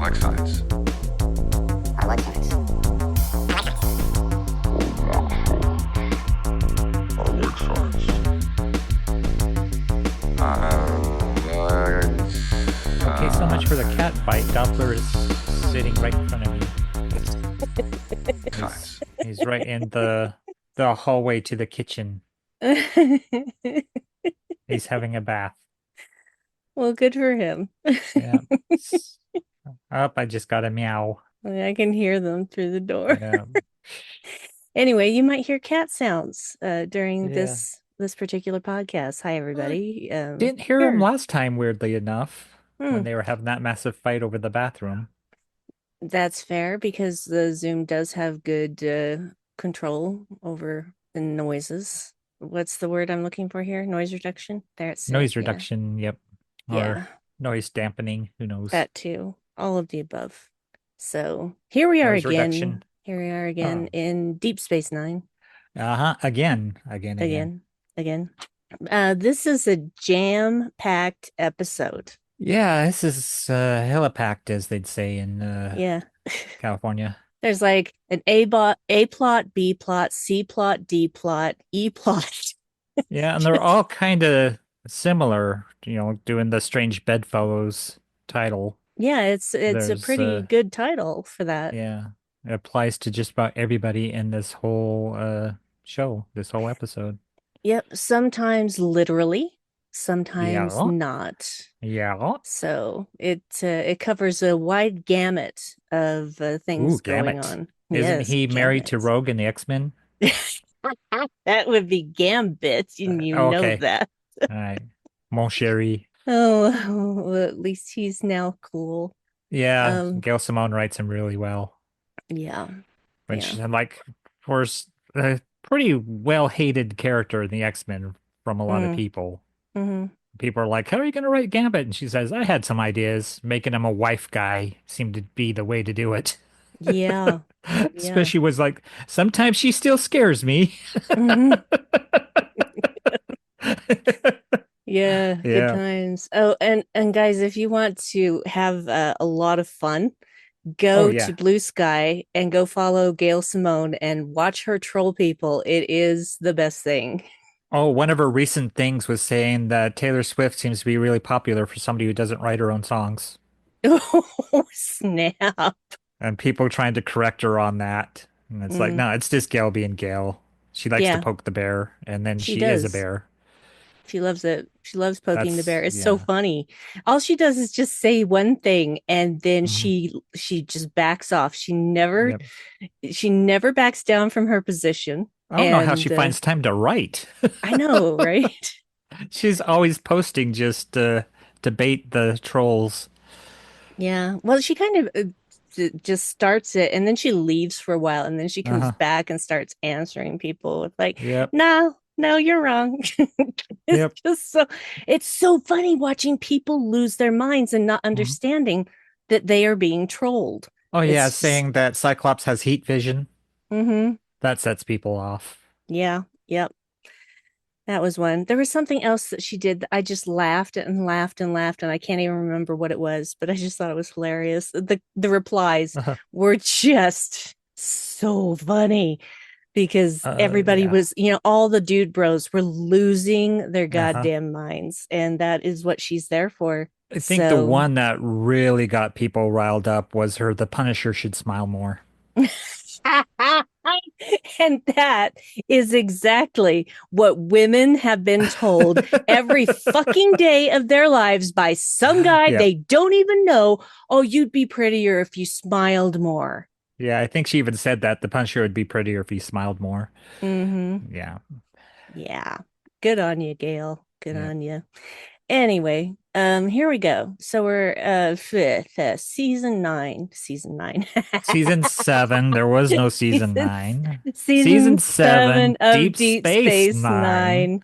like science. I like science. I like science. Okay, so much for the cat fight. Doppler is sitting right in front of you. Science. He's right in the hallway to the kitchen. He's having a bath. Well, good for him. Yeah. Up, I just got a meow. I can hear them through the door. Yeah. Anyway, you might hear cat sounds during Yeah. this particular podcast. Hi, everybody. Didn't hear him last time, weirdly enough, when Hmm. they were having that massive fight over the bathroom. That's fair because the Zoom does have good control over the noises. What's the word I'm looking for here? Noise reduction? That's Noise yeah. reduction, yep. Or Yeah, noise dampening, who knows? that too. All of the above. So here we are Noise again. reduction. Here we are again in Deep Space Nine. Again. This is a jam-packed episode. Yeah, this is hella packed, as they'd say in Yeah. California. There's like an A plot, B plot, C plot, D plot, E plot. Yeah, and they're all kind of similar, doing the Strange Bedfellows title. Yeah, it's a pretty good title for that. Yeah, it applies to just about everybody in this whole show, this whole episode. Yep, sometimes literally, sometimes not. Yeah. So it covers a wide gamut of things going on. Isn't Yes, he married to gamut. Rogue in the X-Men? That would be Gambit, and you know okay. that. All right. Mon chéri. Oh, well, at least he's now cool. Yeah, Gail Simone writes him really well. Yeah. Which, like, for a pretty well-hated character in the X-Men from a lot of people. Mm-hmm. People are like, how are you going to write Gambit? And she says, I had some ideas. Making him a wife guy seemed to be the way to do it. Yeah. Especially was like, sometimes she still scares me. Mm-hmm. Yeah, good times. Oh, and guys, if you want to have a lot of fun, go to Blue Sky and go follow Gail Simone and watch her troll people. It is the best thing. Oh, one of her recent things was saying that Taylor Swift seems to be really popular for somebody who doesn't write her own songs. Oh, snap. And people trying to correct her on that. And it's like, no, it's just Gail being Gail. She likes to poke the bear, and then she is a bear. She loves it. She loves poking the bear. It's so funny. All she does is just say one thing, and then she just backs off. She never backs down from her position. I don't know how she finds time to write. I know, right? She's always posting just to bait the trolls. Yeah. Well, she kind of just starts it, and then she leaves for a while, and then she comes back and starts answering people with like, no, you're wrong. It's so funny watching people lose their minds and not understanding that they are being trolled. Oh yeah, saying that Cyclops has heat vision. That sets people off. Yeah, yep. That was one. There was something else that she did that I just laughed and laughed and laughed, and I can't even remember what it was, but I just thought it was hilarious. The replies were just so funny. Because everybody was, all the dude bros were losing their goddamn minds. And that is what she's there for. I think the one that really got people riled up was the Punisher should smile more. And that is exactly what women have been told every fucking day of their lives by some guy they don't even know. Oh, you'd be prettier if you smiled more. Yeah, I think she even said that the Punisher would be prettier if he smiled more. Yeah. Good on you, Gail. Good on you. Anyway, here we go. So we're season 9. Season 7. There was no season 9. Season 7 of Deep Space Nine.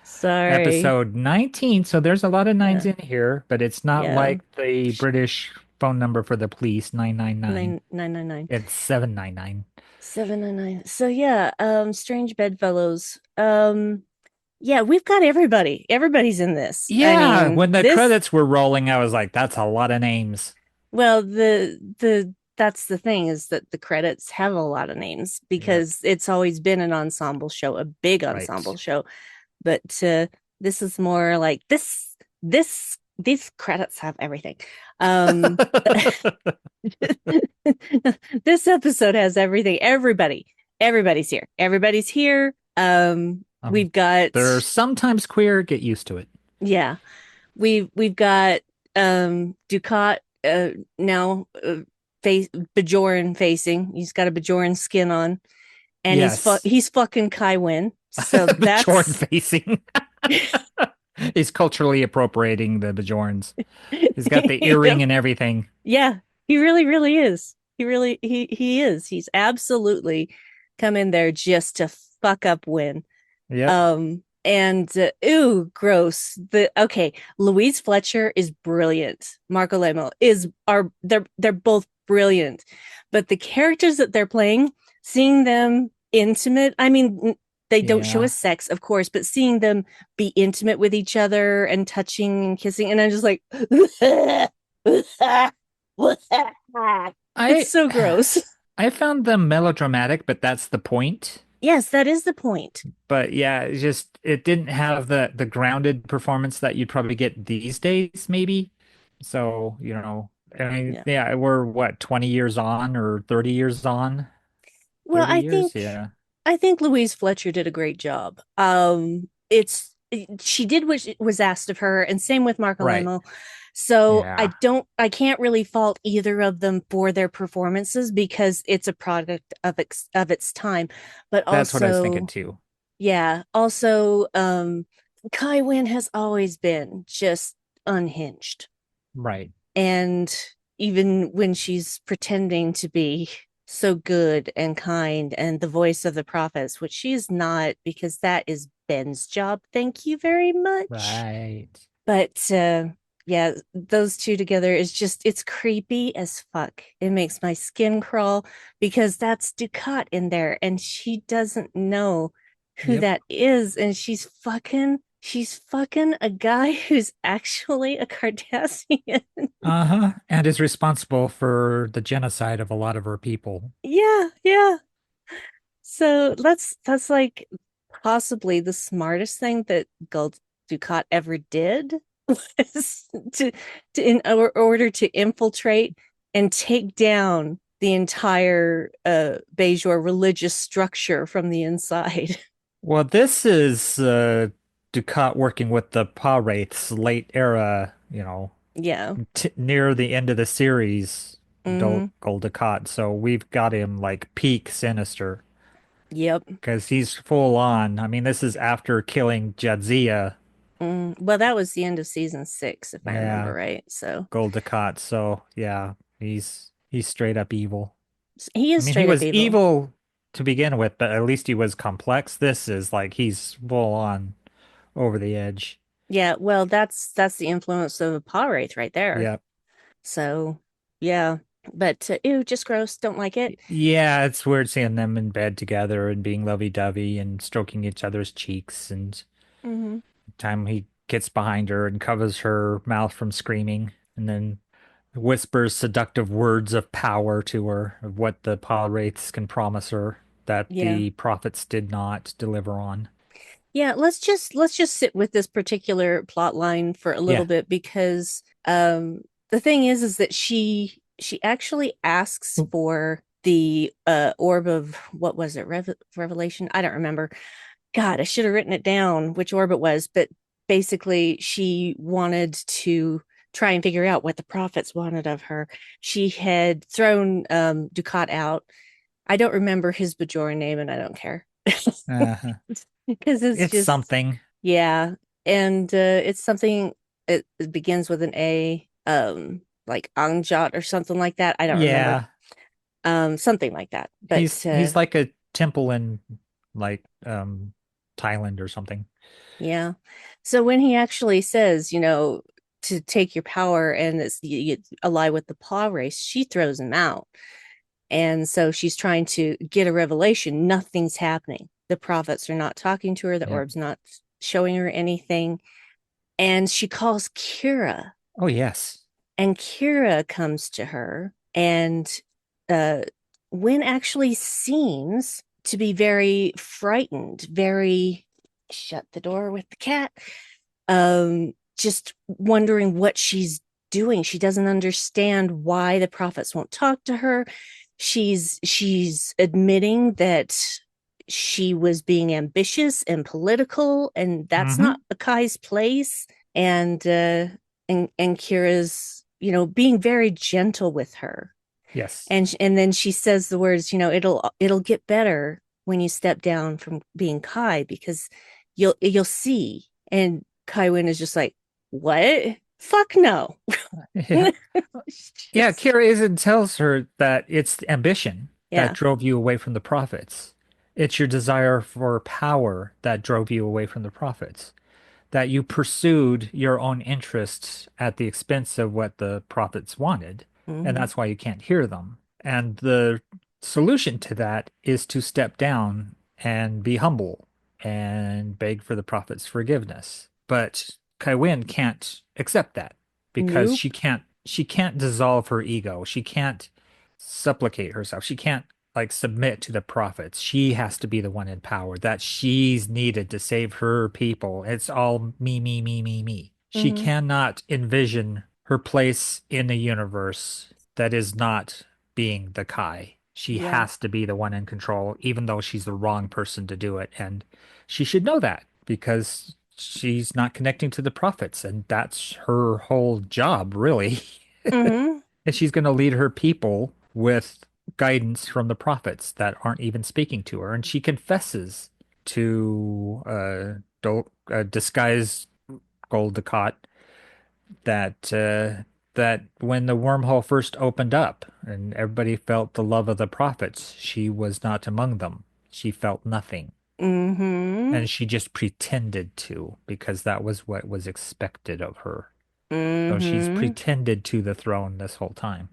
Sorry. Episode 19. So there's a lot of nines in here, but it's not like the British phone number for the police, 999. 999. It's 799. 799. So Strange Bedfellows. We've got everybody. Everybody's in this. Yeah, when the credits were rolling, I was like, that's a lot of names. Well, the that's the thing is that the credits have a lot of names Yep. because it's always been an ensemble show, a big ensemble Right. show. But this is more like this these credits have everything. Um this episode has everything. Everybody's here. Everybody's here. Um, We've got they're sometimes queer. Get used to it. yeah, we've got Ducat now face Bajoran facing. He's got a Bajoran skin on, and Yes. he's fucking Kai Wynn. So Bajorn that's facing. He's culturally appropriating the Bajorns. He's got the earring yep. and everything. Yeah, he really is. He is. He's absolutely come in there just to fuck up Win. Yep. And ooh, gross. Louise Fletcher is brilliant. Marco Lemo is are they're both brilliant. But the characters that they're playing, seeing them intimate, I mean, they don't show Yeah. us sex, of course, but seeing them be intimate with each other and touching and kissing, and I'm just like it's I so gross. I found them melodramatic, but that's the point. Yes, that is the point. But yeah, it didn't have the grounded performance that you'd probably get these days, maybe. So, I mean, Yeah. yeah, we're what, 20 years on or 30 years on? Well, 30 years? Yeah. I think Louise Fletcher did a great job. It's she did what was asked of her, and same with Marco Right. Lemo. So Yeah. I can't really fault either of them for their performances because it's a product of its time. But That's what I was thinking also, too. yeah, also, Kai Wynn has always been just unhinged. Right. And even when she's pretending to be so good and kind and the voice of the prophets, which she is not, because that is Ben's job. Thank you very much. Right. But yeah, those two together is just, it's creepy as fuck. It makes my skin crawl because that's Ducat in there and she doesn't know who Yep. that is. And she's fucking a guy who's actually a Cardassian. Uh-huh. And is responsible for the genocide of a lot of her people. Yeah, yeah. So that's like possibly the smartest thing that Gul Dukat ever did was to in order to infiltrate and take down the entire Bajor religious structure from the inside. Well, this is Ducat working with the Pa-wraiths late era, Yeah. t near the end of the series, Hmm. Gul Dukat. So we've got him like peak sinister Yep. because he's full on. I mean, this is after killing Jadzia. Well, that was the end of season 6, if I remember Yeah, right. So Gul Dukat. So yeah, he's straight up evil. he I is mean, he straight up was evil. evil to begin with, but at least he was complex. This is like he's full on over the edge. Yeah, well, that's the influence of Paw Wraith right there. Yeah. So, yeah, but ew, just gross. Don't like it. Yeah, it's weird seeing them in bed together and being lovey-dovey and stroking each other's cheeks. And Hmm. time he gets behind her and covers her mouth from screaming, and then whispers seductive words of power to her of what the Paw Wraiths can promise her that Yeah, the prophets did not deliver on. yeah. Let's just sit with this particular plot line for a little Yeah. bit because the thing is that she actually asks for the orb of what was it, Revelation? I don't remember. God, I should have written it down which orb it was, but basically she wanted to try and figure out what the prophets wanted of her. She had thrown Ducat out. I don't remember his Bajoran name and I don't care. Uh-huh. Because it's It's just, something. yeah. And it's something, it begins with an A, like Angjat or something like that. I don't remember. Yeah. Something like that. But He's like a temple in like Thailand or something. yeah. So when he actually says, to take your power and you ally with the paw race, she throws him out. And so she's trying to get a revelation. Nothing's happening. The prophets are not talking to her. The Yep. orb's not showing her anything. And she calls Kira. Oh yes. And Kira comes to her, and uh, Wynn actually seems to be very frightened, very shut the door with the cat, just wondering what she's doing. She doesn't understand why the prophets won't talk to her. She's admitting that she was being ambitious and political, and that's Hmm. not Akai's place. And Kira's, being very gentle with her. Yes. And then she says the words, it'll get better when you step down from being Kai, because you'll see. And Kai Wynn is just like, what? Fuck no. Yeah. Yeah, Just, Kira Izan tells her that it's ambition that yeah. drove you away from the prophets. It's your desire for power that drove you away from the prophets. That you pursued your own interests at the expense of what the prophets wanted, and Mm-hmm. that's why you can't hear them. And the solution to that is to step down and be humble and beg for the prophet's forgiveness. But Kaiwin can't accept that because Nope. she can't dissolve her ego. She can't supplicate herself. She can't like submit to the prophets. She has to be the one in power, that she's needed to save her people. It's all me, me, me, me, me. She Mm-hmm. cannot envision her place in the universe that is not being the Kai. She Yeah. has to be the one in control, even though she's the wrong person to do it. And she should know that because she's not connecting to the prophets, and that's her whole job, really. Mm-hmm. And she's going to lead her people with guidance from the prophets that aren't even speaking to her. And she confesses to disguised Gold Ducat that when the wormhole first opened up and everybody felt the love of the prophets, she was not among them. She felt nothing. Mm-hmm. And she just pretended to because that was what was expected of her. So she's Mm-hmm. pretended to the throne this whole time.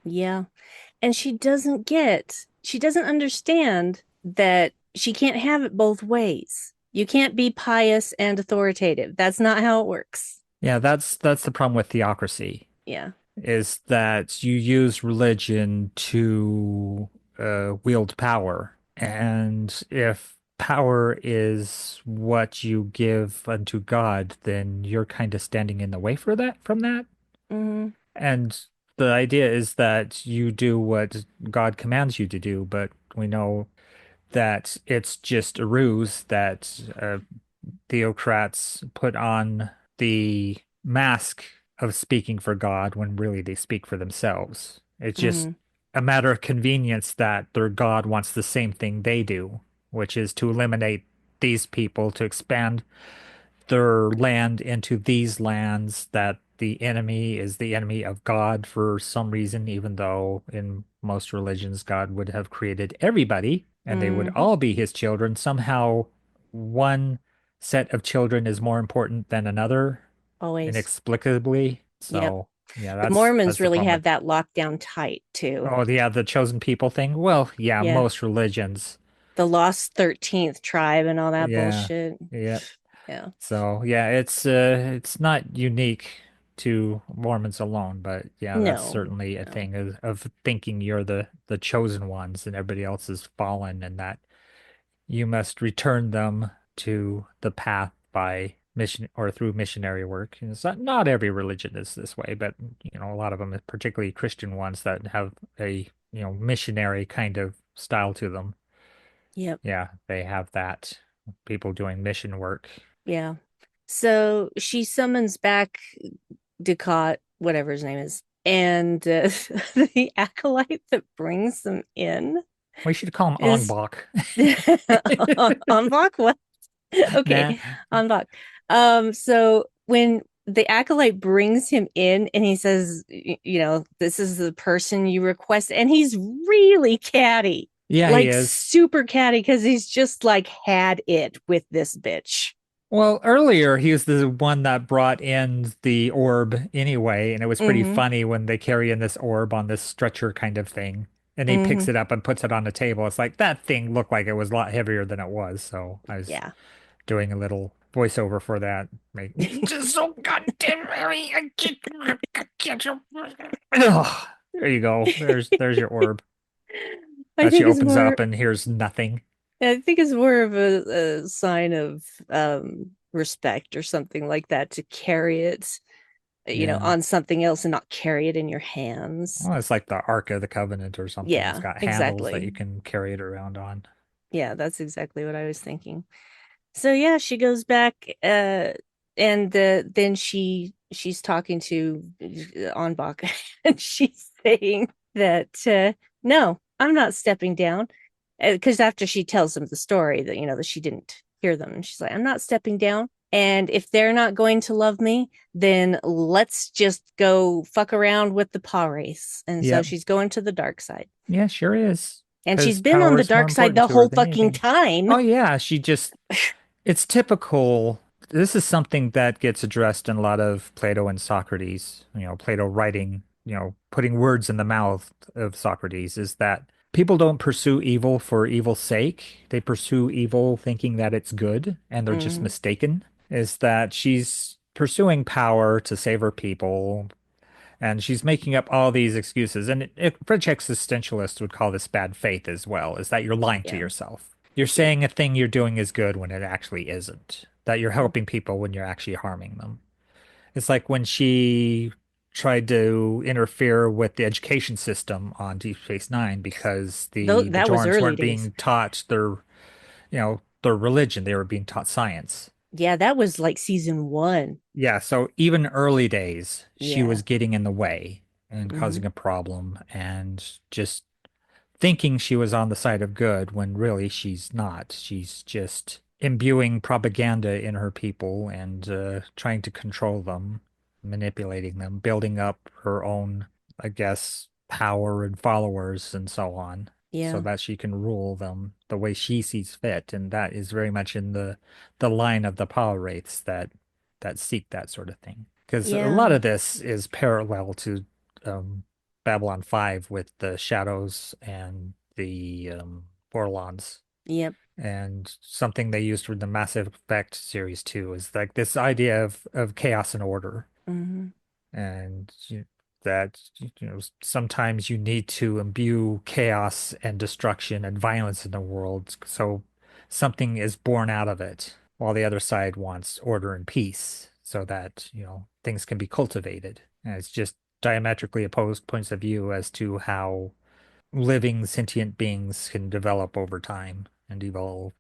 Yeah. And she doesn't understand that she can't have it both ways. You can't be pious and authoritative. That's not how it works. Yeah, that's the problem with theocracy, Yeah. is that you use religion to wield power. And if power is what you give unto God, then you're kind of standing in the way for that from that. Mm-hmm. And the idea is that you do what God commands you to do, but we know that it's just a ruse that theocrats put on the mask of speaking for God when really they speak for themselves. It's just Mm-hmm. a matter of convenience that their God wants the same thing they do, which is to eliminate these people, to expand their land into these lands, that the enemy is the enemy of God for some reason, even though in most religions God would have created everybody and they would Mm-hmm. all be his children. Somehow one set of children is more important than another Always. inexplicably. Yep. So yeah, The that's Mormons that's the really problem with. have that locked down tight too. Oh yeah, the chosen people thing. Well, yeah, Yeah. most religions. The lost 13th tribe and all that Yeah. bullshit. Yeah. Yeah. So yeah, it's not unique to Mormons alone, but yeah, that's No. certainly a No. thing of thinking you're the chosen ones and everybody else is fallen, and that you must return them to the path by mission or through missionary work. And it's not every religion is this way, but a lot of them, particularly Christian ones that have a missionary kind of style to them. Yep. Yeah, they have that. People doing mission work. Yeah. So she summons back Ducat, whatever his name is, and the acolyte that brings them in We should call him is Angbach. on Bach. What? Nah. Okay, on Bach. So when the acolyte brings him in and he says, this is the person you request, and he's really catty, Yeah, he like is. super catty, because he's just like had it with this bitch. Well, earlier he was the one that brought in the orb anyway, and it was pretty Mm-hmm. funny when they carry in this orb on this stretcher kind of thing. And he picks Mm-hmm. it up and puts it on the table. It's like that thing looked like it was a lot heavier than it was. So I was Yeah. doing a little voiceover for that. Make just so goddamn hairy. Ugh. There you go. There's your orb. I That she think it's opens more up and hears nothing. I think it's more of a sign of respect or something like that to carry it, Yeah. on something else and not carry it in your hands. Well, it's like the Ark of the Covenant or something. It's Yeah, got handles that exactly. you can carry it around on. Yeah, that's exactly what I was thinking. So yeah, she goes back, and then she's talking to Anbach, and she's saying that no, I'm not stepping down, because after she tells them the story that that she didn't hear them, and she's like, I'm not stepping down. And if they're not going to love me, then let's just go fuck around with the paw race. And so Yep. she's going to the dark side. Yeah, sure is. And she's Because been on power the is more dark side important the to her whole than fucking anything. time. Oh yeah, it's typical. This is something that gets addressed in a lot of Plato and Socrates. Plato writing, putting words in the mouth of Socrates is that people don't pursue evil for evil's sake. They pursue evil thinking that it's good, and they're just Hmm. mistaken. Is that she's pursuing power to save her people, and she's making up all these excuses. And French existentialists would call this bad faith as well, is that you're lying to Yeah. yourself. You're Yeah. saying a thing you're doing is good when it actually isn't, that you're Yeah. helping people when you're actually harming them. It's like when she tried to interfere with the education system on Deep Space Nine because Though the that was Bajorans early weren't days. being taught their religion. They were being taught science. Yeah, that was like season one. Yeah, so even early days, she Yeah. was getting in the way and causing Hmm. a problem and just thinking she was on the side of good when really she's not. She's just imbuing propaganda in her people and trying to control them, manipulating them, building up her own, I guess, power and followers and so on, so Yeah. that she can rule them the way she sees fit. And that is very much in the line of the power wraiths that seek that sort of thing. Because a lot Yeah. of this is parallel to um, Babylon 5 with the shadows and the Vorlons. Yep. And something they used for the Mass Effect series too is like this idea of chaos and order. Hmm. And that sometimes you need to imbue chaos and destruction and violence in the world so something is born out of it, while the other side wants order and peace so that things can be cultivated. And it's just diametrically opposed points of view as to how living sentient beings can develop over time and evolve.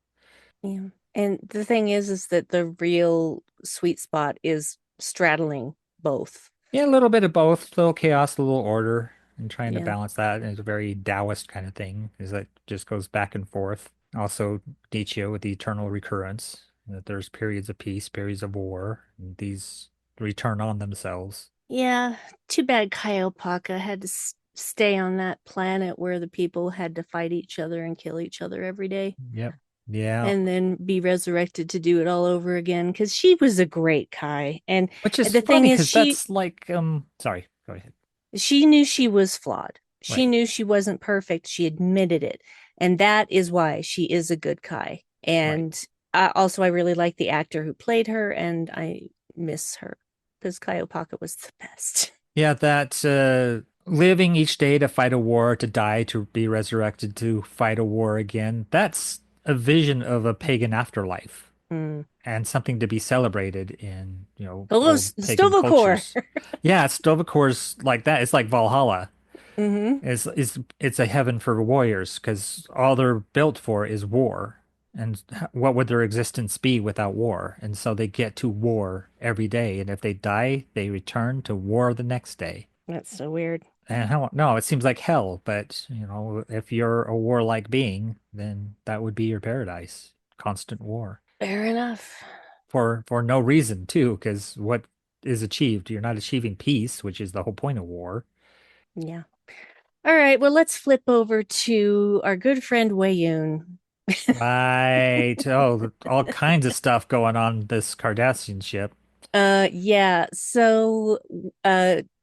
Yeah. And the thing is that the real sweet spot is straddling both. Yeah, a little bit of both, a little chaos, a little order, and trying to Yeah. balance that. And it's a very Taoist kind of thing, is that just goes back and forth. Also, Nietzsche with the eternal recurrence, that there's periods of peace, periods of war, and these return on themselves. Yeah. Too bad Kaiopaka had to stay on that planet where the people had to fight each other and kill each other every day Yep. Yeah. and then be resurrected to do it all over again, because she was a great Kai. And Which is the thing funny is, because that's like, sorry, go ahead. she knew she was flawed. She Right, knew she wasn't perfect. She admitted it. And that is why she is a good Kai. right. And I really like the actor who played her, and I miss her because Kai Opaka was the best. Yeah, that living each day to fight a war, to die, to be resurrected, to fight a war again, that's a vision of a pagan afterlife Mm. and something to be celebrated in, Hello, old pagan Stovokor. cultures. Yeah, Stovicor's like that. It's like Valhalla. Hmm. It's a heaven for warriors because all they're built for is war. And what would their existence be without war? And so they get to war every day. And if they die, they return to war the next day. That's so weird. And hell, no, it seems like hell, but if you're a warlike being, then that would be your paradise. Constant war. Fair enough. For no reason too, because what is achieved? You're not achieving peace, which is the whole point of war. Yeah. All right. Well, let's flip over to our good friend Wayun. Right. Oh, all kinds of stuff going on this Cardassian ship. Yeah. So,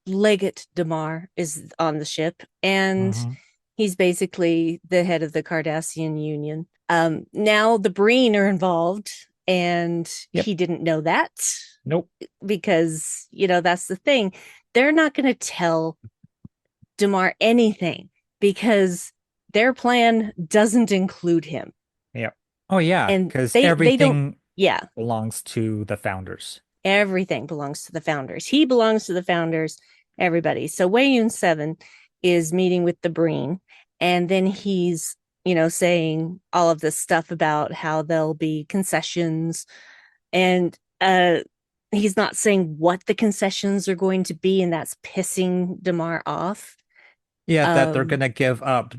Legate Damar is on the ship, and Hmm. he's basically the head of the Cardassian Union. Now the Breen are involved, and Yep. he didn't know that Nope. because, that's the thing. They're not going to tell Damar anything because their plan doesn't include him. Yep. Oh yeah, And because they don't, everything yeah, belongs to the founders. everything belongs to the founders. He belongs to the founders, everybody. So Wei Yun 7 is meeting with the Breen, and then he's, saying all of this stuff about how there'll be concessions, and he's not saying what the concessions are going to be, and that's pissing Damar off. Yeah, that they're gonna give up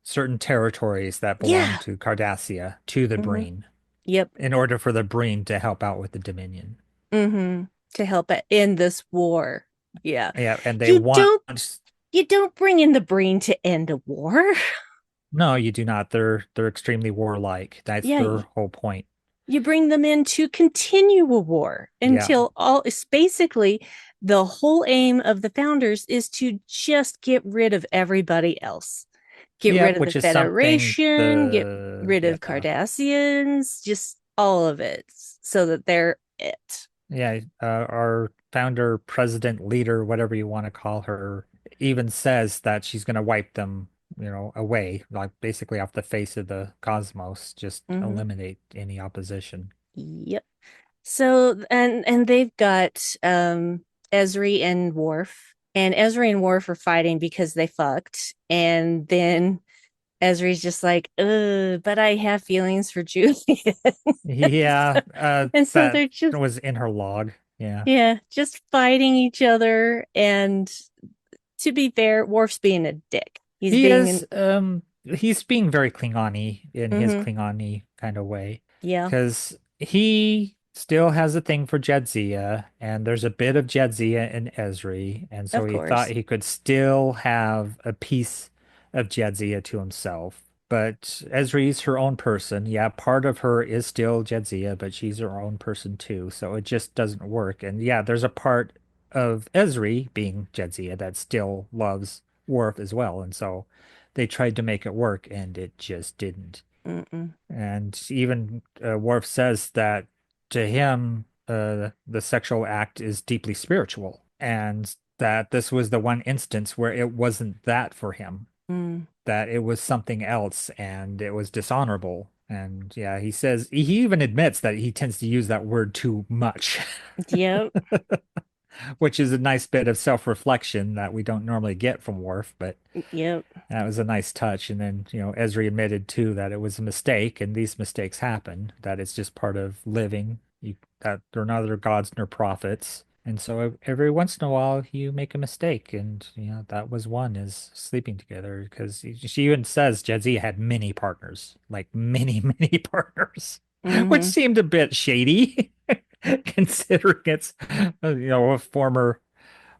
certain territories that belong Yeah. to Cardassia to the Hmm. Breen Yep. in order for the Breen to help out with the Dominion. Hmm. To help end this war. Yeah. Yeah, and they You want. don't you don't bring in the Breen to end a war. No, you do not. They're extremely warlike. That's Yeah, their whole point. you bring them in to continue a war Yeah. until it's basically the whole aim of the founders is to just get rid of everybody else. Get Yeah, rid of the which is something Federation, get the rid of Cardassians, just all of it so that they're it. our founder, president, leader, whatever you want to call her, even says that she's going to wipe them, away, like basically off the face of the cosmos, just Hmm. eliminate any opposition. Yep. So and they've got Ezri and Worf. And Ezri and Worf are fighting because they fucked. And then Ezri's just like, but I have feelings for Julian. Yeah, And so that they're just, was in her log. Yeah. yeah, just fighting each other. And to be fair, Worf's being a dick. He's He being is he's being very Klingon-y in his mm-hmm, Klingon-y kind of way. yeah, Because he still has a thing for Jadzia, and there's a bit of Jadzia in Esri, and so of he thought course. he could still have a piece of Jadzia to himself. But Esri's her own person. Yeah, part of her is still Jadzia, but she's her own person too, so it just doesn't work. And yeah, there's a part of Esri being Jadzia that still loves Worf as well, and so they tried to make it work, and it just didn't. Mm-mm. And even Worf says that to him, the sexual act is deeply spiritual, and that this was the one instance where it wasn't that for him, Mm. that it was something else, and it was dishonorable. And yeah, he says he even admits that he tends to use that word too much, Yep, which is a nice bit of self-reflection that we don't normally get from Worf, but yep, that was a nice touch. And then, Ezri admitted too that it was a mistake, and these mistakes happen, that it's just part of living. That they're neither gods nor prophets. And so every once in a while you make a mistake. And, that was one, is sleeping together. Because she even says Jadzia had many partners, like many, many partners, which mm-hmm, seemed a bit shady, considering it's, a former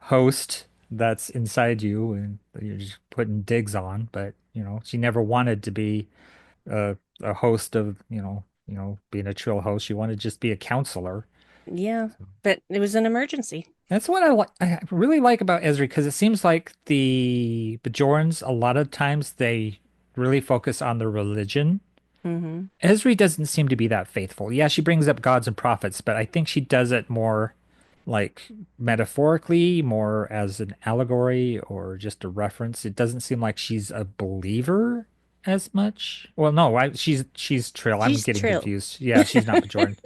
host that's inside you and you're just putting digs on. But, she never wanted to be a host of, being a trill host. She wanted to just be a counselor. yeah. But it was an emergency. That's what I really like about Ezri, because it seems like the Bajorans, a lot of times they really focus on their religion. Mm-hmm. Ezri doesn't seem to be that faithful. Yeah, she brings up gods and prophets, but I think she does it more like metaphorically, more as an allegory or just a reference. It doesn't seem like she's a believer as much. Well, no, she's Trill. I'm She's getting Trill. confused. Yeah, she's not Bajoran.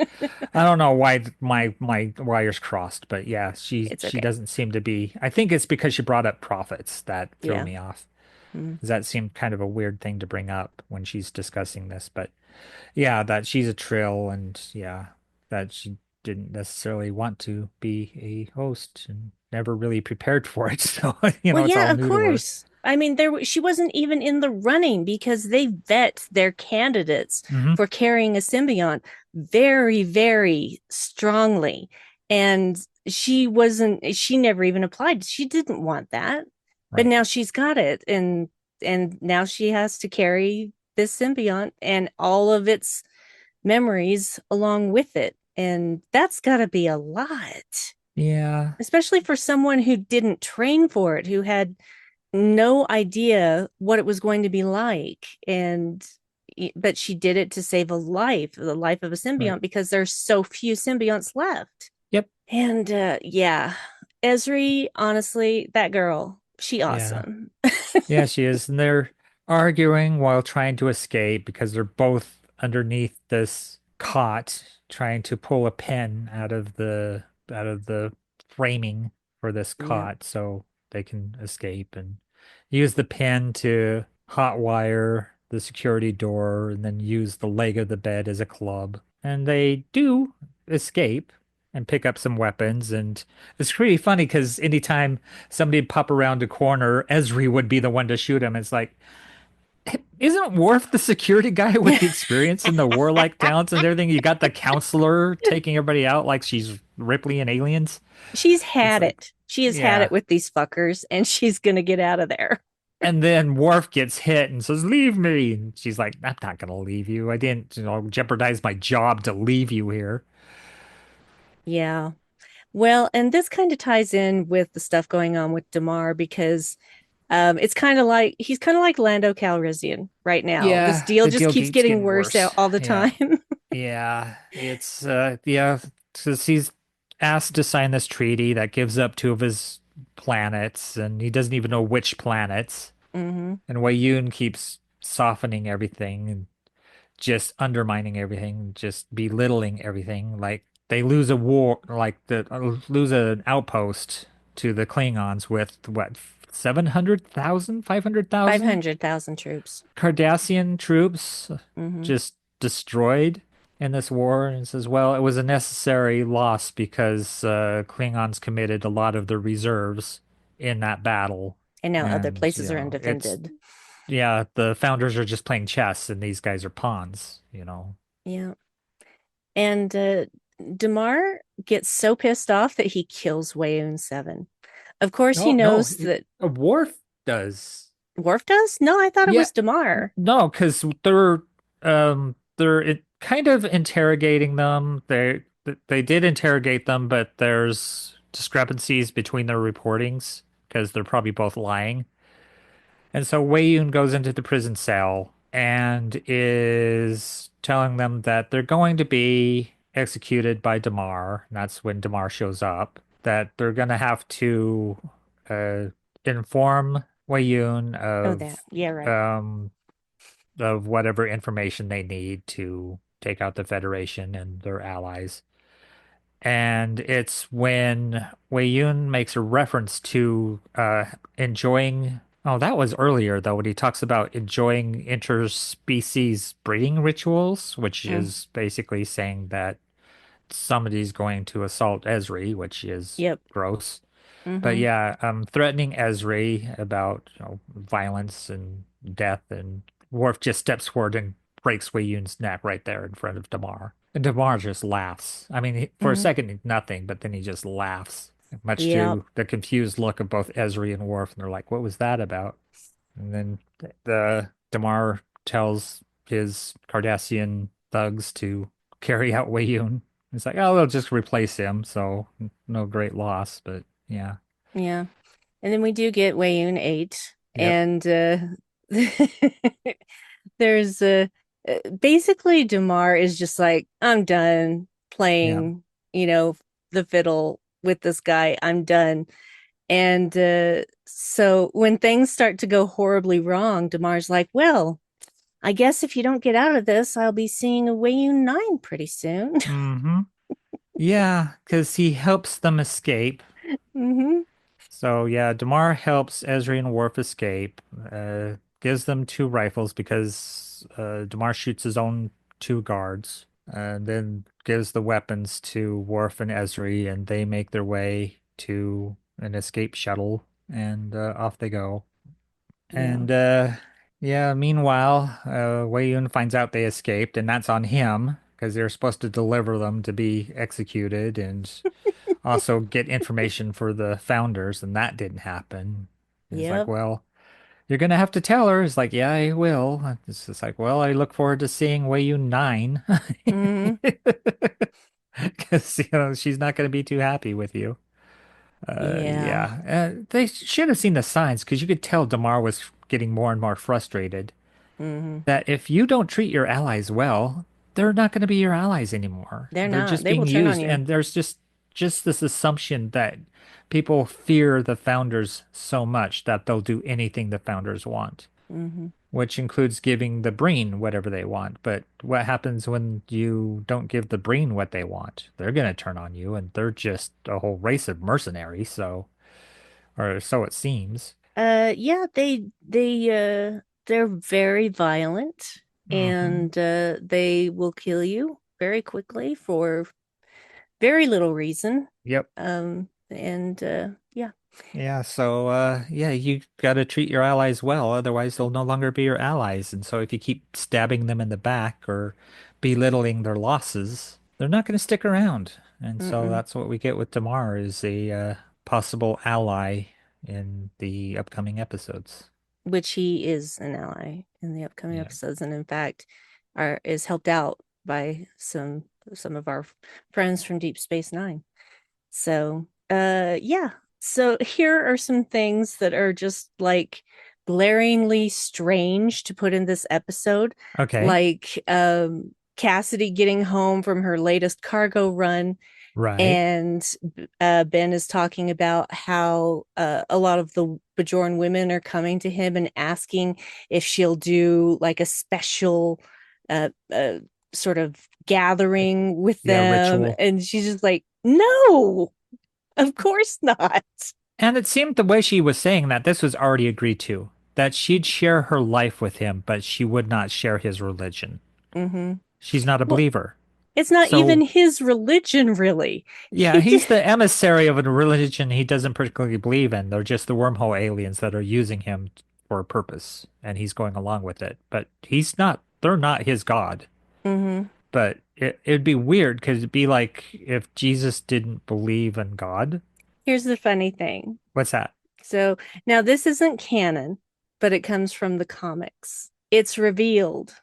I don't know why my wires crossed, but yeah, she It's she okay. doesn't seem to be. I think it's because she brought up prophets that threw Yeah. me off. Mm. 'Cause that seemed kind of a weird thing to bring up when she's discussing this, but yeah, that she's a Trill, and yeah, that she didn't necessarily want to be a host and never really prepared for it. So, Well, it's all yeah, of new to her. course. I mean, she wasn't even in the running because they vet their candidates Hmm. for carrying a symbiont very, very strongly. And she never even applied. She didn't want that. But Right. now she's got it, and now she has to carry this symbiont and all of its memories along with it. And that's got to be a lot, Yeah. especially for someone who didn't train for it, who had no idea what it was going to be like. And but she did it to save a life, the life of a Right. symbiont, because there's so few symbionts left. Yep. And yeah, Esri, honestly, that girl, she Yeah. awesome. Yeah, she is. And they're arguing while trying to escape because they're both underneath this cot trying to pull a pin out of the framing for this Yeah. cot so they can escape and use the pin to hotwire the security door and then use the leg of the bed as a club. And they do escape and pick up some weapons. And it's pretty funny because anytime somebody'd pop around a corner, Esri would be the one to shoot him. It's like, isn't Worf the security guy with the experience in the warlike towns and everything? You got the counselor taking everybody out like she's Ripley in Aliens. She's It's had like, it. She has had yeah. it with these fuckers, and she's gonna get out of there. And then Worf gets hit and says, "Leave me." And she's like, "I'm not gonna leave you. I didn't, jeopardize my job to leave you here." Yeah. Well, and this kind of ties in with the stuff going on with Damar because it's kind of like he's kind of like Lando Calrissian right now. This Yeah, deal the just deal keeps keeps getting getting worse worse. all the Yeah. time. Yeah, it's yeah, because he's asked to sign this treaty that gives up two of his planets, and he doesn't even know which planets. Hmm. And Wei Yun keeps softening everything and just undermining everything, just belittling everything. Like they lose a war, like lose an outpost to the Klingons with what, 700,000, 500,000 500,000 troops. Cardassian troops Hmm. just destroyed in this war. And it says, well, it was a necessary loss because Klingons committed a lot of their reserves in that battle. And now other And, places are it's, undefended. yeah, the founders are just playing chess and these guys are pawns. Yeah. And Damar gets so pissed off that he kills Wayun 7. Of course, he No, no, knows that a Worf does. Worf does. No, I thought it Yeah, was Damar. no, because they're kind of interrogating them. They did interrogate them, but there's discrepancies between their reportings because they're probably both lying. And so Wei Yun goes into the prison cell and is telling them that they're going to be executed by Damar. And that's when Damar shows up. That they're going to have to uh, inform Wei Yun Oh, that. Yeah, right. of whatever information they need to take out the Federation and their allies. And it's when Wei Yun makes a reference to enjoying. Oh, that was earlier though, when he talks about enjoying interspecies breeding rituals, which Mm. is basically saying that somebody's going to assault Esri, which is Yep. gross. But Hmm. yeah, threatening Esri about violence and death, and Worf just steps forward and breaks Wei Yun's neck right there in front of Damar. And Damar just laughs. I mean, for a Hmm. second, nothing, but then he just laughs, much Yep. to the confused look of both Esri and Worf. And they're like, "What was that about?" And then the Damar tells his Cardassian thugs to carry out Wei Yun. It's like, oh, they'll just replace him, so no great loss, but yeah. Yeah. And then we do get Wayun 8. Yep. And there's basically Damar is just like, I'm done Yeah. playing, you know, the fiddle with this guy. I'm done. And so when things start to go horribly wrong, Damar's like, well, I guess if you don't get out of this, I'll be seeing a Wayun 9 pretty soon. Mm-hmm. Yeah, because he helps them escape. Hmm. So yeah, Damar helps Ezri and Worf escape, gives them two rifles because Damar shoots his own two guards, and then gives the weapons to Worf and Ezri, and they make their way to an escape shuttle, and off they go. Yeah. And yeah, meanwhile, Wei Yun finds out they escaped, and that's on him because they're supposed to deliver them to be executed and also get information for the founders, and that didn't happen. And it's like, Yep. well, you're gonna have to tell her. It's like, yeah, I will. It's just like, well, I look forward to seeing Wei Yun 9 Hmm. because she's not gonna be too happy with you. Yeah. Yeah, they should have seen the signs because you could tell Damar was getting more and more frustrated. Hmm. that if you don't treat your allies well, they're not going to be your allies anymore. They're They're not. just They will being turn on used, you. and there's just this assumption that people fear the founders so much that they'll do anything the founders want, Hmm. which includes giving the Breen whatever they want. But what happens when you don't give the Breen what they want? They're going to turn on you, and they're just a whole race of mercenaries, so or so it seems. Yeah, they're very violent Hmm. and they will kill you very quickly for very little reason. Yep. And yeah, Yeah, so yeah, you got to treat your allies well, otherwise they'll no longer be your allies. And so if you keep stabbing them in the back or belittling their losses, they're not going to stick around. And so mm-mm. that's what we get with Damar is a possible ally in the upcoming episodes. Which he is an ally in the upcoming Yeah. episodes, and in fact, are is helped out by some of our friends from Deep Space Nine. So, yeah. So here are some things that are just like glaringly strange to put in this episode, Okay. like Cassidy getting home from her latest cargo run, Right. and Ben is talking about how a lot of the Bajoran women are coming to him and asking if she'll do like a special sort of gathering with Yeah, them. ritual. And she's just like, no, of course not. And it seemed the way she was saying that this was already agreed to, that she'd share her life with him, but she would not share his religion. Mm-hmm. She's not a Well, believer. it's not even So his religion, really. yeah, He did. he's the emissary of a religion he doesn't particularly believe in. They're just the wormhole aliens that are using him for a purpose, and he's going along with it. But they're not his God. Mm-hmm. But it'd be weird because it'd be like if Jesus didn't believe in God. Here's the funny thing. What's that? So now this isn't canon, but it comes from the comics. It's revealed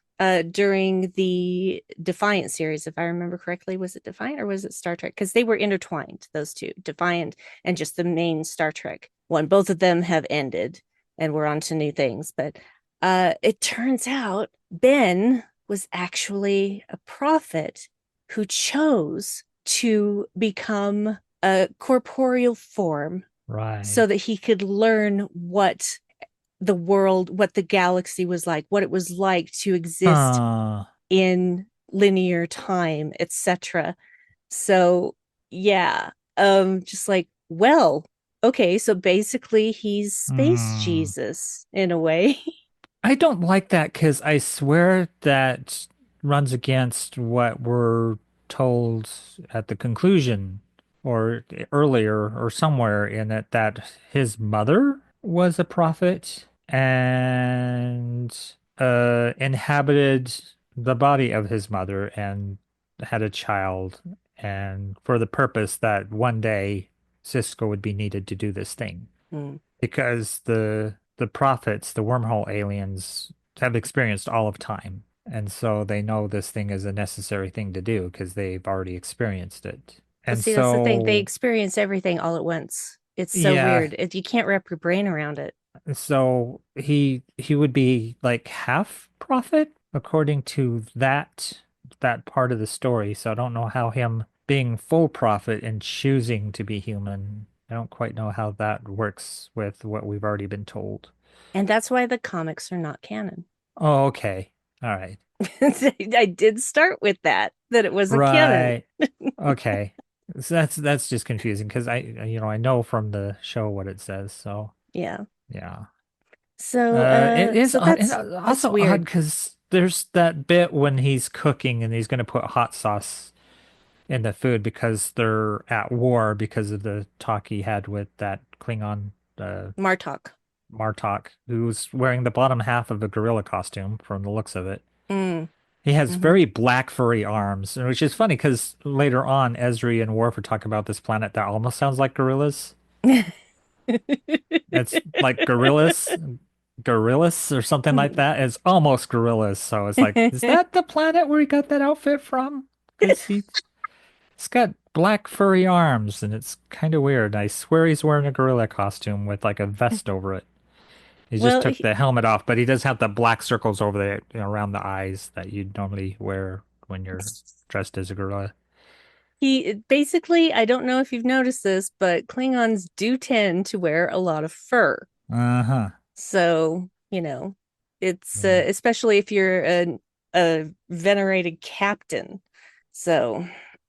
during the Defiant series, if I remember correctly. Was it Defiant or was it Star Trek? Because they were intertwined, those two, Defiant and just the main Star Trek one. Both of them have ended and we're on to new things. But it turns out Ben was actually a prophet who chose to become a corporeal form so Right. that he could learn what the world, what the galaxy was like, what it was like to exist Uh, in linear time, etc. So, yeah, just like, well, okay, so basically he's space hmm. Jesus in a way. I don't like that because I swear that runs against what we're told at the conclusion or earlier or somewhere in it that his mother was a prophet and inhabited the body of his mother and had a child and for the purpose that one day Cisco would be needed to do this thing Mm. because the prophets, the wormhole aliens, have experienced all of time. And so they know this thing is a necessary thing to do because they've already experienced it. But And see, that's the thing. They so, experience everything all at once. It's so yeah, weird. You can't wrap your brain around it. so he would be like half prophet according to that part of the story. So I don't know how him being full prophet and choosing to be human. I don't quite know how that works with what we've already been told. And that's why the comics are not canon. Oh, okay. All right. I did start with that it wasn't canon. Right. Okay. So that's just confusing because I know from the show what it says. So Yeah. yeah. So It is so odd and that's also odd weird. because there's that bit when he's cooking and he's going to put hot sauce in the food because they're at war because of the talk he had with that Klingon Martok. Martok who's wearing the bottom half of a gorilla costume from the looks of it. Mm, He has hmm. very black furry arms, which is funny because later on, Ezri and Worf are talking about this planet that almost sounds like gorillas. It's like gorillas or something like that. It's almost gorillas. So it's like, is that the planet where he got that outfit from? Because he's got black furry arms and it's kind of weird. I swear he's wearing a gorilla costume with like a vest over it. He just Well, took the helmet off, but he does have the black circles over the around the eyes that you'd normally wear when you're dressed as a gorilla. he basically, I don't know if you've noticed this, but Klingons do tend to wear a lot of fur. Uh-huh. So, it's Yeah. especially if you're a venerated captain. So,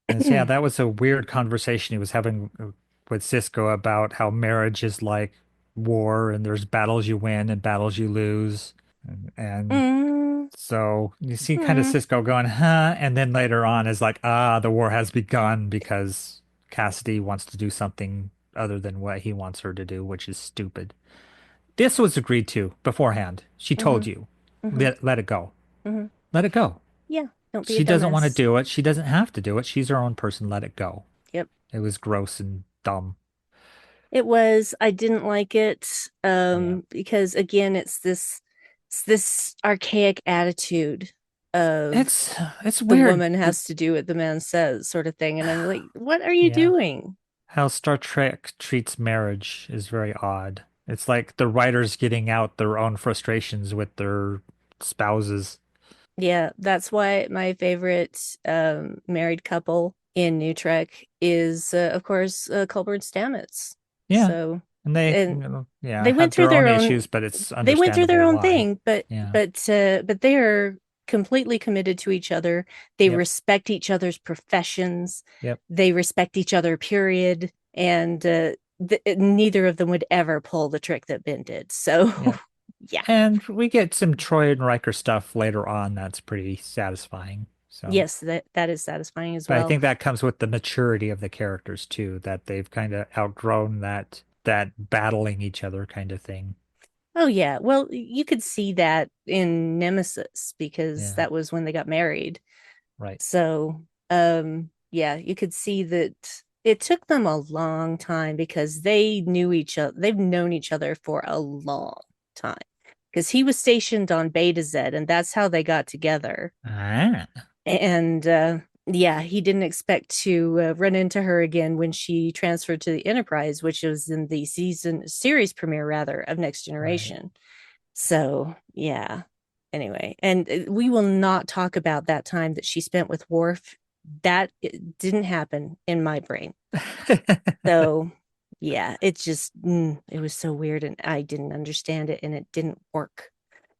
And so, yeah, that was a weird conversation he was having with Cisco about how marriage is like war and there's battles you win and battles you lose. And mm, so you see kind of mm, Cisco going, huh? And then later on is like, the war has begun because Cassidy wants to do something other than what he wants her to do, which is stupid. This was agreed to beforehand. She told mhm, you, mhm, let it go. mhm. Let it go. Yeah, don't be a She doesn't want to dumbass. do it. She doesn't have to do it. She's her own person. Let it go. Yep. It was gross and dumb. It was. I didn't like it Yeah. because again, it's this archaic attitude of It's it's the weird. woman has to do what the man says sort of thing. And I'm like, what are you Yeah. doing? How Star Trek treats marriage is very odd. It's like the writers getting out their own frustrations with their spouses. Yeah, that's why my favorite married couple in New Trek is, of course, Culber and Stamets. Yeah. So, And they, and yeah, they went have through their their own own issues, but it's they went through their understandable own why. thing, but Yeah. but they are completely committed to each other. They Yep. respect each other's professions. Yep. They respect each other, period. And neither of them would ever pull the trick that Ben did. So, Yep. yeah. And we get some Troy and Riker stuff later on that's pretty satisfying. So, Yes, that is satisfying as but I well. think that comes with the maturity of the characters too, that they've kind of outgrown that battling each other kind of thing. Oh yeah. Well, you could see that in Nemesis because Yeah, that was when they got married. right. So, yeah, you could see that it took them a long time because they knew each other. They've known each other for a long time. Because he was stationed on Beta Z, and that's how they got together. Ah, And yeah, he didn't expect to run into her again when she transferred to the Enterprise, which was in the series premiere rather of Next right. Generation. So, yeah. Anyway, and we will not talk about that time that she spent with Worf. That it didn't happen in my brain. So, yeah, it just it was so weird and I didn't understand it and it didn't work.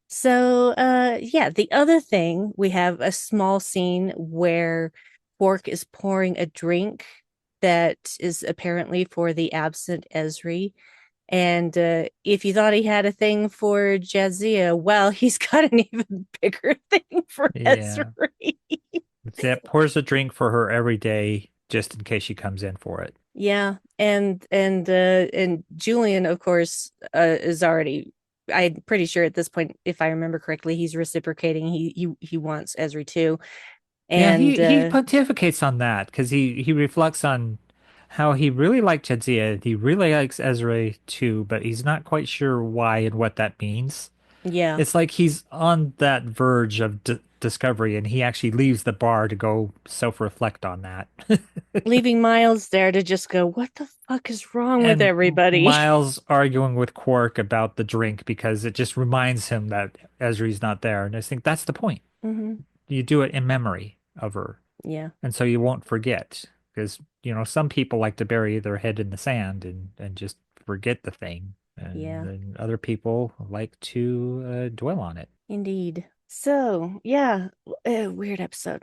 So, yeah, the other thing, we have a small scene where Quark is pouring a drink that is apparently for the absent Ezri. And if you thought he had a thing for Jadzia, well, he's got an even bigger thing for Yeah. Ezri. That pours a drink for her every day just in case she comes in for it. Yeah, and Julian, of course, is already. I'm pretty sure at this point, if I remember correctly, he's reciprocating. He wants Ezri too, Yeah, and he pontificates on that because he reflects on how he really liked Jadzia. He really likes Ezra too, but he's not quite sure why and what that means. yeah, It's like he's on that verge of d discovery, and he actually leaves the bar to go self-reflect on that. leaving Miles there to just go, what the fuck is wrong with And everybody? Miles arguing with Quark about the drink because it just reminds him that Ezri's not there. And I think that's the point. Hmm. You do it in memory of her. Yeah, And so you won't forget. Because, some people like to bury their head in the sand and just forget the thing. And yeah, then other people like to dwell on it. indeed. So yeah, weird episode,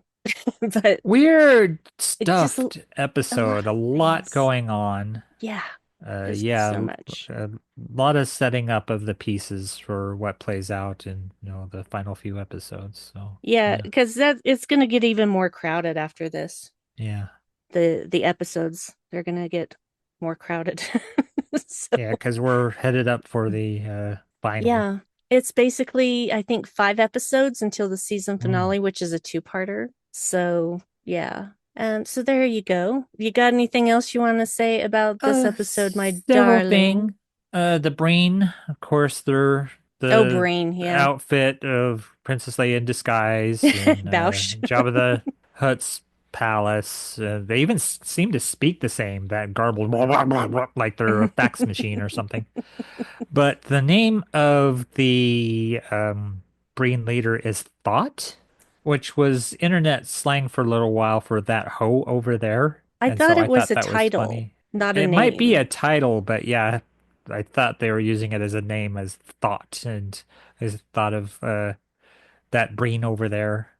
but Weird, it just stuffed a lot episode. A of lot things. going on. Yeah, just so Yeah, much. a lot of setting up of the pieces for what plays out in, the final few episodes. So, Yeah, yeah. because that it's gonna get even more crowded after this. Yeah. The episodes they're gonna get more crowded. So Yeah, because we're headed up for the final. yeah, it's basically I think 5 episodes until the season Mm. finale, which is a two-parter. So yeah. So there you go. You got anything else you want to say about this episode, my Several darling? thing. The Breen, of course, they're Oh, the Breen, yeah. outfit of Princess Leia in disguise and Bausch. Jabba the Hutt's palace. They even seem to speak the same, that garbled like they're a fax machine or something. But the name of the Breen leader is Thought, which was internet slang for a little while for that hoe over there. I And thought so it I was thought a that was title, funny. not a It might be name. a title, but yeah, I thought they were using it as a name as Thought. And I just thought of that Breen over there.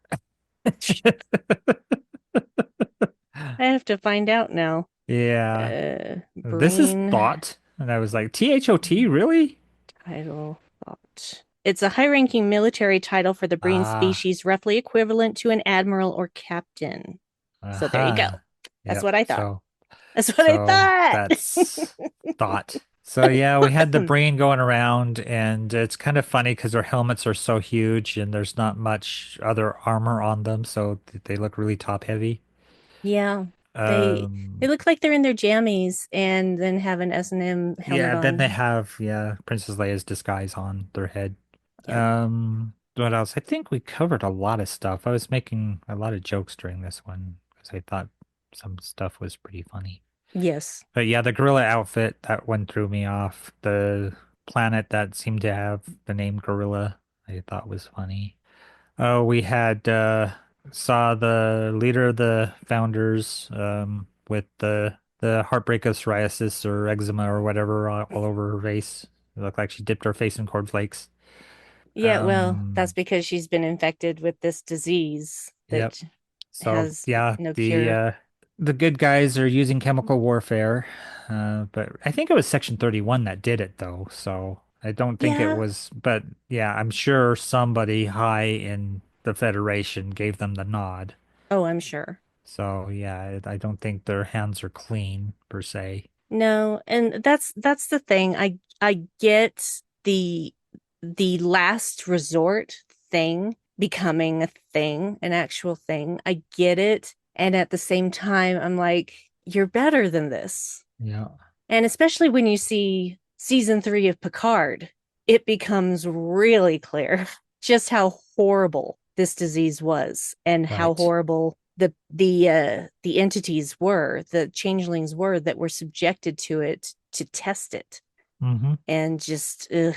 I have to find out now. Yeah. This is Breen Thought. And I was like, Thot, really? title thought. It's a high-ranking military title for the Breen Ah, species, roughly equivalent to an admiral or captain. So there you go. aha. That's Yep. what I thought. So That's what I so thought. that's Thought. So yeah, we had the Brain going around, and it's kind of funny because their helmets are so huge and there's not much other armor on them, so they look really top heavy. Yeah, they Um, look like they're in their jammies and then have an S&M helmet yeah, then they on. have Princess Leia's disguise on their head. Yep. What else? I think we covered a lot of stuff. I was making a lot of jokes during this one because I thought some stuff was pretty funny. Yes. But yeah, the gorilla outfit, that one threw me off. The planet that seemed to have the name Gorilla, I thought was funny. Oh, we had saw the leader of the founders with the heartbreak of psoriasis or eczema or whatever all over her face. It looked like she dipped her face in cornflakes. Yeah, well, that's Um, because she's been infected with this disease yep. that So has yeah, no cure. the good guys are using chemical warfare. But I think it was Section 31 that did it though. So I don't think it Yeah. was, but yeah, I'm sure somebody high in the Federation gave them the nod. Oh, I'm sure. So yeah, I don't think their hands are clean per se. No, and that's the thing. I get the the last resort thing becoming a thing, an actual thing. I get it. And at the same time, I'm like, you're better than this. Yeah, And especially when you see season 3 of Picard, it becomes really clear just how horrible this disease was and how right. horrible the entities were, the changelings were that were subjected to it to test it. Mm-hmm. And just ugh,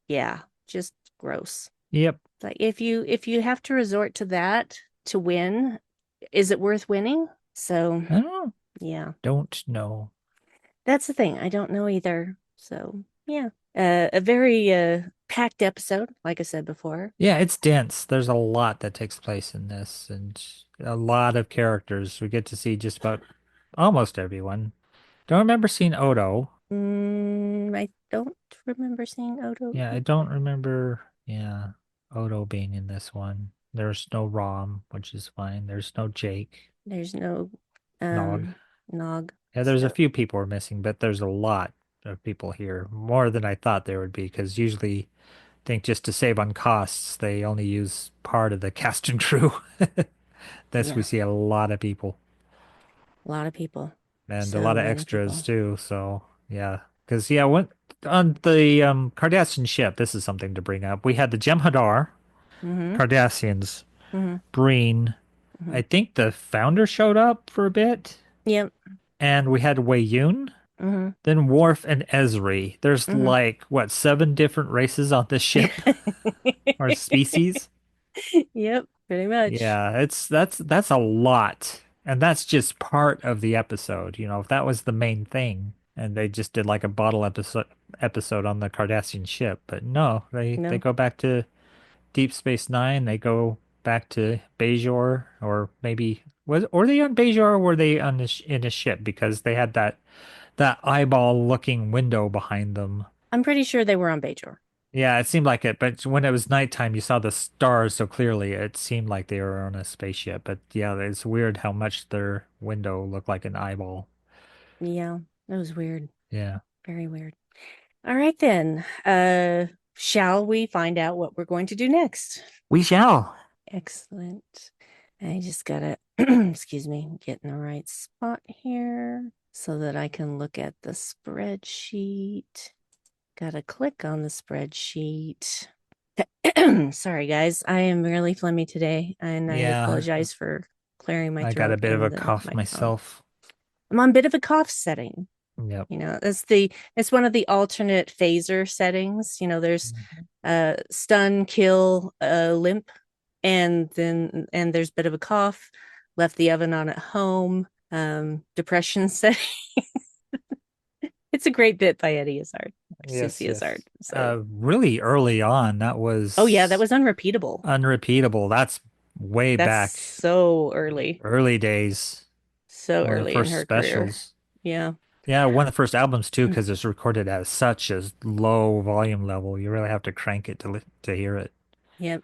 yeah, just gross. Yep. Like if you have to resort to that to win, is it worth winning? So I yeah. don't know. That's the thing. I don't know either. So, yeah. A very packed episode, like I said before. Yeah, it's dense. There's a lot that takes place in this and a lot of characters. We get to see just about almost everyone. Don't remember seeing Odo. I don't remember seeing Odo Yeah, I don't either. remember, Odo being in this one. There's no Rom, which is fine. There's no Jake, There's no Nog. um Nog. Yeah, there's a So, few people we're missing, but there's a lot of people here. More than I thought there would be, because usually I think just to save on costs, they only use part of the cast and crew. This we yeah, see a lot of people a lot of people. and a lot So of many extras people. too. So yeah, because yeah, when on the Cardassian ship, this is something to bring up. We had the Jem'Hadar, Mm-hmm. Cardassians, Mm-hmm. Breen. Mm-hmm. I think the founder showed up for a bit, Yep. and we had Wei Yun, Mm-hmm. then Worf and Ezri. There's Mm-hmm. like what, 7 different races on this ship or species? Yep, pretty much. Yeah, that's a lot. And that's just part of the episode. If that was the main thing and they just did like a bottle episode on the Cardassian ship, but no, they No, go back to Deep Space Nine, they go back to Bajor, or maybe were they on Bajor or were they on in a ship because they had that eyeball looking window behind them. I'm pretty sure they were on Bajor. Yeah, it seemed like it, but when it was nighttime, you saw the stars so clearly, it seemed like they were on a spaceship. But yeah, it's weird how much their window looked like an eyeball. Yeah, that was weird. Yeah. Very weird. All right then. Shall we find out what we're going to do next? We shall. Excellent. I just gotta, excuse me, get in the right spot here so that I can look at the spreadsheet. Gotta click on the spreadsheet. Sorry, guys. I am really phlegmy today, and I Yeah. apologize for clearing my I got a throat bit of a and the cough microphone. myself. I'm on a bit of a cough setting. Yep. It's one of the alternate phaser settings. There's stun, kill, limp, and there's a bit of a cough, left the oven on at home, depression setting. It's a great bit by Eddie Izzard, Yes, Susie Izzard. yes. So, Really early on, that oh yeah, that was was unrepeatable. unrepeatable. That's way That's back, so early, early days, so one of the early in first her career. specials. Yeah. Yeah, one of the first albums too, because it's recorded at such a low volume level. You really have to crank it to hear it. Yep.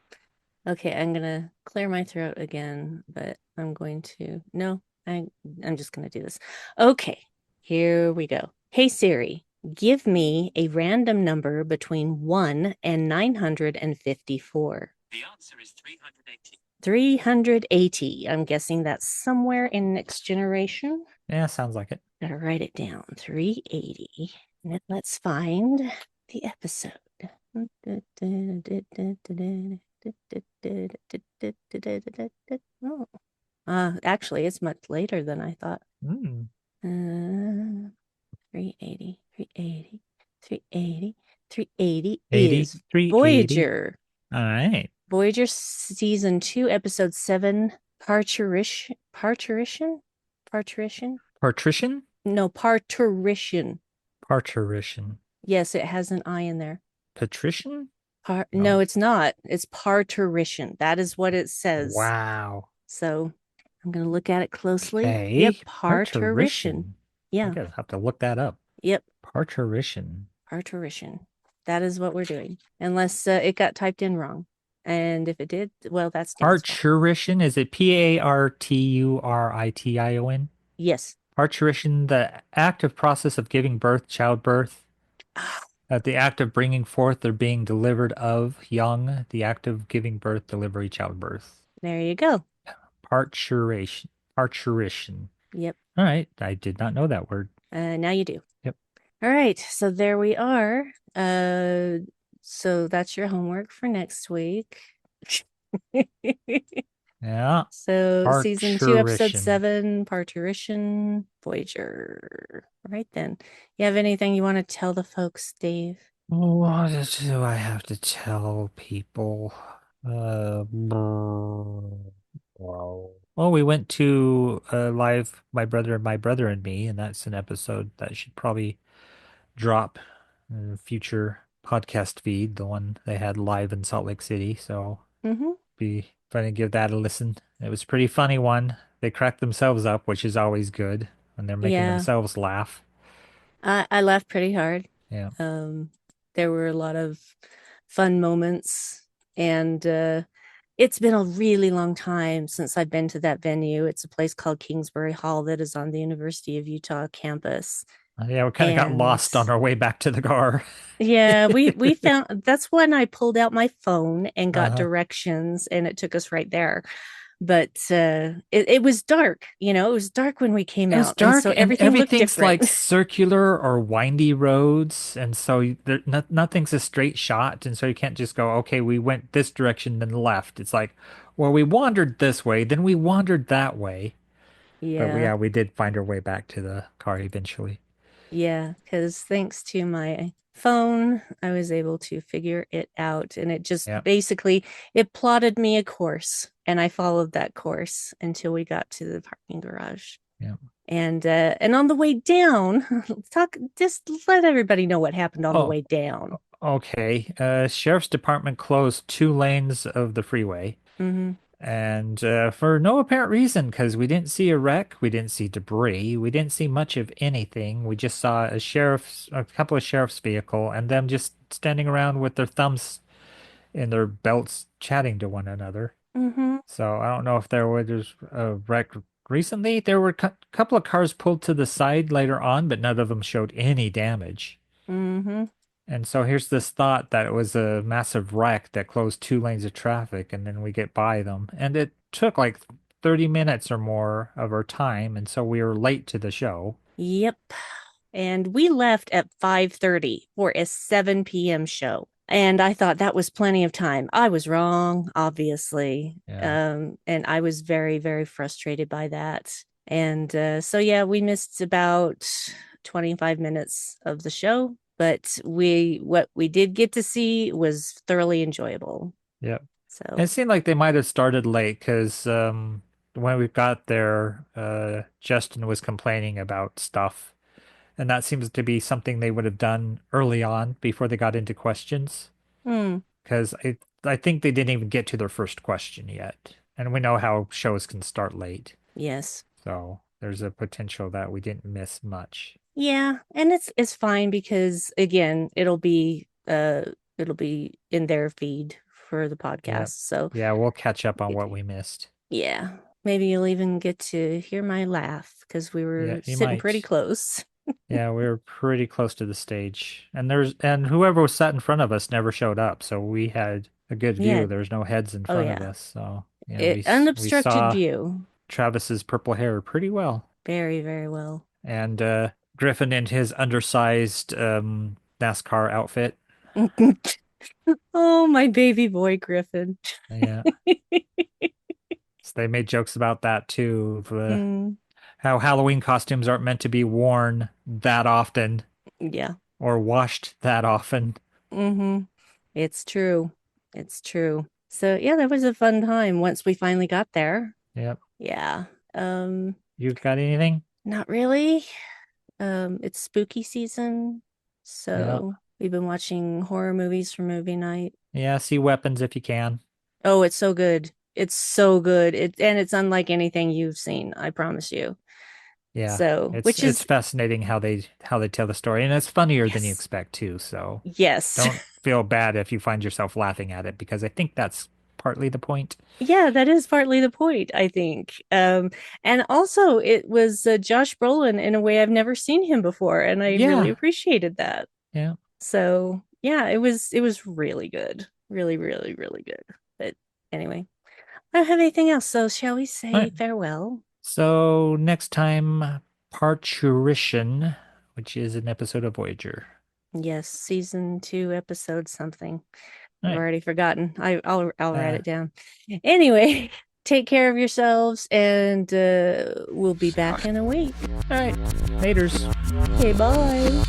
Okay, I'm gonna clear my throat again, but I'm going to no, I'm just gonna do this. Okay, here we go. Hey Siri, give me a random number between 1 and 954. The answer is 380. 380. I'm guessing that's somewhere in Next Generation. Yeah, sounds like it. Gotta write it down. 380. And then let's find the episode. Oh, actually, it's much later than I thought. Mm. 380, 380, 380, 380 80, is 380. Voyager. All right. Voyager season 2, episode 7, Parturition. Parturition? Parturition? Partition? No, Parturition. Parturition. Yes, it has an I in there. Patrician? No, it's not. It's parturition. That is what it says. Wow. So I'm going to look at it closely. Okay. Yep, parturition. Yeah. I gotta have to look that up. Yep, Parturition. parturition. That is what we're doing. Unless it got typed in wrong. And if it did, well, that's Dan's fault. Parturition, is it Parturition? Yes. Parturition, the active process of giving birth, childbirth. The act of bringing forth or being delivered of young, the act of giving birth, delivery, childbirth. There you go. Parturition. Parturition. Yep. All right. I did not know that word. Now you do. Yep. All right. So there we are. So that's your homework for next week. Yeah. So season 2, episode Parturition. 7, Parturition, Voyager. Right then. You have anything you want to tell the folks, Dave? What do I have to tell people? Well, we went to live My Brother and Me, and that's an episode that should probably drop in a future podcast feed, the one they had live in Salt Lake City. So Mm-hmm. be fun to give that a listen. It was a pretty funny one. They cracked themselves up, which is always good when they're making Yeah. themselves laugh. I laughed pretty hard. Yeah. There were a lot of fun moments, and it's been a really long time since I've been to that venue. It's a place called Kingsbury Hall that is on the University of Utah campus. Yeah, we kind of got lost on our way back to the car. Yeah, we found that's when I pulled out my phone and got Uh-huh. directions, and it took us right there. But it was dark, it was dark when we came It was out, dark, and so and everything looked everything's like different. circular or windy roads, and so nothing's a straight shot, and so you can't just go, okay, we went this direction, then left. It's like, well, we wandered this way, then we wandered that way. But Yeah, we did find our way back to the car eventually. yeah, because thanks to my phone, I was able to figure it out, and it just Yep. basically it plotted me a course, and I followed that course until we got to the parking garage. Yep. And on the way down, just let everybody know what happened on the way down. Okay. Sheriff's Department closed 2 lanes of the freeway. Mm-hmm. And for no apparent reason, because we didn't see a wreck, we didn't see debris, we didn't see much of anything. We just saw a couple of sheriff's vehicle, and them just standing around with their thumbs in their belts, chatting to one another. Mm-hmm. So I don't know if there was a wreck recently. There were a couple of cars pulled to the side later on, but none of them showed any damage. Mm-hmm. And so here's this thought that it was a massive wreck that closed 2 lanes of traffic, and then we get by them. And it took like 30 minutes or more of our time, and so we were late to the show. Yep. And we left at 5:30 for a 7 p.m. show. And I thought that was plenty of time. I was wrong, obviously. Yeah. And I was very, very frustrated by that. And so, yeah, we missed about 25 minutes of the show, but what we did get to see was thoroughly enjoyable. Yep. So, It seemed like they might have started late because when we got there, Justin was complaining about stuff. And that seems to be something they would have done early on before they got into questions. hmm, Because I think they didn't even get to their first question yet. And we know how shows can start late. yes. So there's a potential that we didn't miss much. Yeah, and it's fine because again, it'll be in their feed for the Yeah. podcast. So, Yeah, we'll catch up on what we missed. yeah, maybe you'll even get to hear my laugh because we Yeah, were you sitting pretty might. close. Yeah, we were pretty close to the stage. And whoever was sat in front of us never showed up, so we had a good view. Yeah. There was no heads in Oh front of yeah. us. So, yeah, we Unobstructed saw view. Travis's purple hair pretty well. Very, very well. And Griffin in his undersized NASCAR outfit. Oh, my baby boy Griffin. Yeah. So they made jokes about that too, of, Mm, how Halloween costumes aren't meant to be worn that often yeah. or washed that often. Mm-hmm. It's true. It's true. So yeah, that was a fun time once we finally got there. Yep. Yeah. You got anything? Not really. It's spooky season, Yeah. so we've been watching horror movies for movie night. Yeah, see weapons if you can. Oh, it's so good. It's so good. It's unlike anything you've seen, I promise you. Yeah. So, which It's is fascinating how they tell the story, and it's funnier than you yes. expect too, so Yes. don't feel bad if you find yourself laughing at it because I think that's partly the point. Yeah, that is partly the point, I think. And also it was Josh Brolin in a way I've never seen him before, and I really Yeah. appreciated that. Yeah. So, yeah, it was really good. Really, really, really good. But anyway, I don't have anything else, so shall we All say right. farewell? So next time, Parturition, which is an episode of Voyager. Yes, season 2, episode something. All I've right. already forgotten. I'll write it down. Anyway, take care of yourselves, and we'll be back in a week. All right. Laters. Okay, bye.